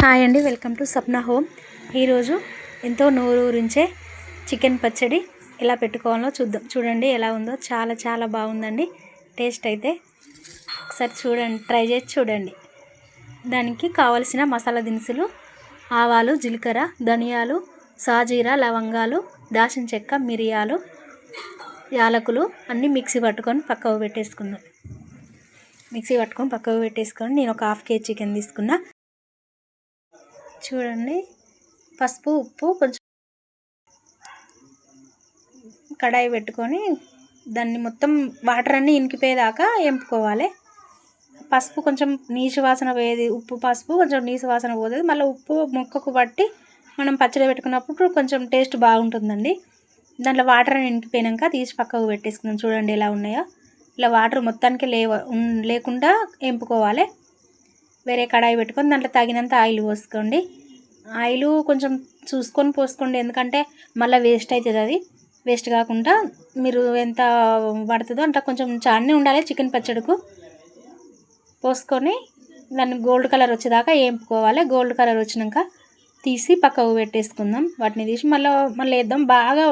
Hi అండి, welcome to Sapna home. ఈరోజు ఎంతో నోరూరించే చికెన్ పచ్చడి ఎలా పెట్టుకోవాలో చూద్దాం. చూడండి ఎలా ఉందో, చాలా చాలా బాగుందండి. టేస్ట్ అయితే ఒకసారి చూడండి, ట్రై చేసి చూడండి. దానికి కావలసిన మసాలా దినుసులు: ఆవాలు, జీలకర్ర, ధనియాలు, సాజీరా, లవంగాలు, దాల్చిన చెక్క, మిరియాలు, యాలకులు అన్నీ మిక్సీ పట్టుకొని పక్కకు పెట్టేసుకుందాం. నేను ఒక హాఫ్ కేజీ చికెన్ తీసుకున్నా. చూడండి, పసుపు, ఉప్పు, కొంచెం కడాయి పెట్టుకొని దాన్ని మొత్తం వాటర్ అన్నీ ఇంకిపోయేదాకా ఎంపుకోవాలి. పసుపు కొంచెం నీచు వాసన పోయేది, ఉప్పు పసుపు కొంచెం నీచు వాసన పోతుంది. మళ్ళీ ఉప్పు ముక్కకు పట్టి మనం పచ్చడి పెట్టుకున్నప్పుడు కొంచెం టేస్ట్ బాగుంటుందండి. దాంట్లో వాటర్ అని ఇంకిపోయాక తీసి పక్కకు పెట్టేసుకుందాం. చూడండి ఎలా ఉన్నాయో. ఇలా వాటర్ మొత్తానికి లేకుండా ఎంపుకోవాలి. వేరే కడాయి పెట్టుకొని దాంట్లో తగినంత ఆయిల్ పోసుకోండి. ఆయిల్ కొంచెం చూసుకొని పోసుకోండి, ఎందుకంటే మళ్ళీ వేస్ట్ అవుతుంది. అది వేస్ట్ కాకుండా మీరు ఎంత పడుతుందో అంత కొంచెం చానే ఉండాలి చికెన్ పచ్చడికు. పోసుకొని దాన్ని గోల్డ్ కలర్ వచ్చేదాకా వేపుకోవాలి. గోల్డ్ కలర్ వచ్చినాక తీసి పక్కకు పెట్టేసుకుందాం. వాటిని తీసి మళ్ళీ వేద్దాం. బాగా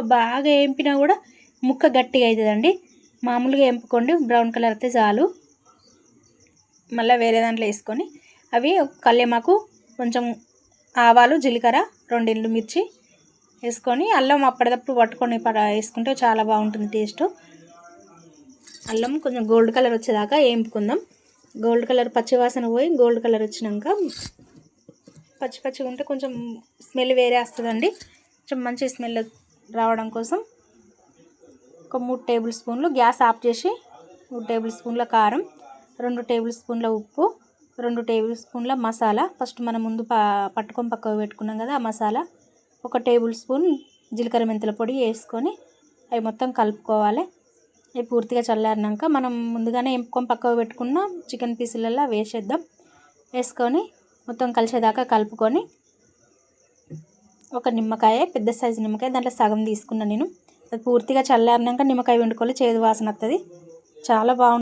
వేపినా కూడా ముక్క గట్టిగా అవుతుందండి. మామూలుగా వేపుకోండి, బ్రౌన్ కలర్ అయితే చాలు. మళ్ళీ వేరే దాంట్లో వేసుకొని అవి కల్యమాకు, కొంచెం ఆవాలు, జీలకర్ర, 2 ఎండు మిర్చి వేసుకొని అల్లం అప్పటిదప్పుడు పట్టుకొని వేసుకుంటే చాలా బాగుంటుంది టేస్ట్. అల్లం కొంచెం గోల్డ్ కలర్ వచ్చేదాకా వేపుకుందాం. గోల్డ్ కలర్ పచ్చివాసన పోయి గోల్డ్ కలర్ వచ్చినాక, పచ్చిగా ఉంటే కొంచెం స్మెల్ వేరే వస్తుందండి. కొంచెం మంచి స్మెల్ రావడం కోసం ఒక 3 టేబుల్ స్పూన్లు గ్యాస్ ఆఫ్ చేసి 3 టేబుల్ స్పూన్ల కారం, 2 టేబుల్ స్పూన్ల ఉప్పు, 2 టేబుల్ స్పూన్ల మసాలా. ఫస్ట్ మనం ముందు పట్టుకొని పక్కకు పెట్టుకున్నాం కదా, ఆ మసాలా. 1 టేబుల్ స్పూన్ జీలకర్ర మెంతుల పొడి వేసుకొని అవి మొత్తం కలుపుకోవాలి. అవి పూర్తిగా చల్లారినాక మనం ముందుగానే ఎంపుకొని పక్కకు పెట్టుకున్న చికెన్ పీసులలో వేసేద్దాం. వేసుకొని మొత్తం కలిసేదాకా కలుపుకొని ఒక నిమ్మకాయ, పెద్ద సైజు నిమ్మకాయ, దాంట్లో సగం తీసుకున్నాను నేను. అది పూర్తిగా చల్లారినాక నిమ్మకాయ వండుకోవాలి, చేదు వాసన వస్తుంది. చాలా బాగుంటుంది.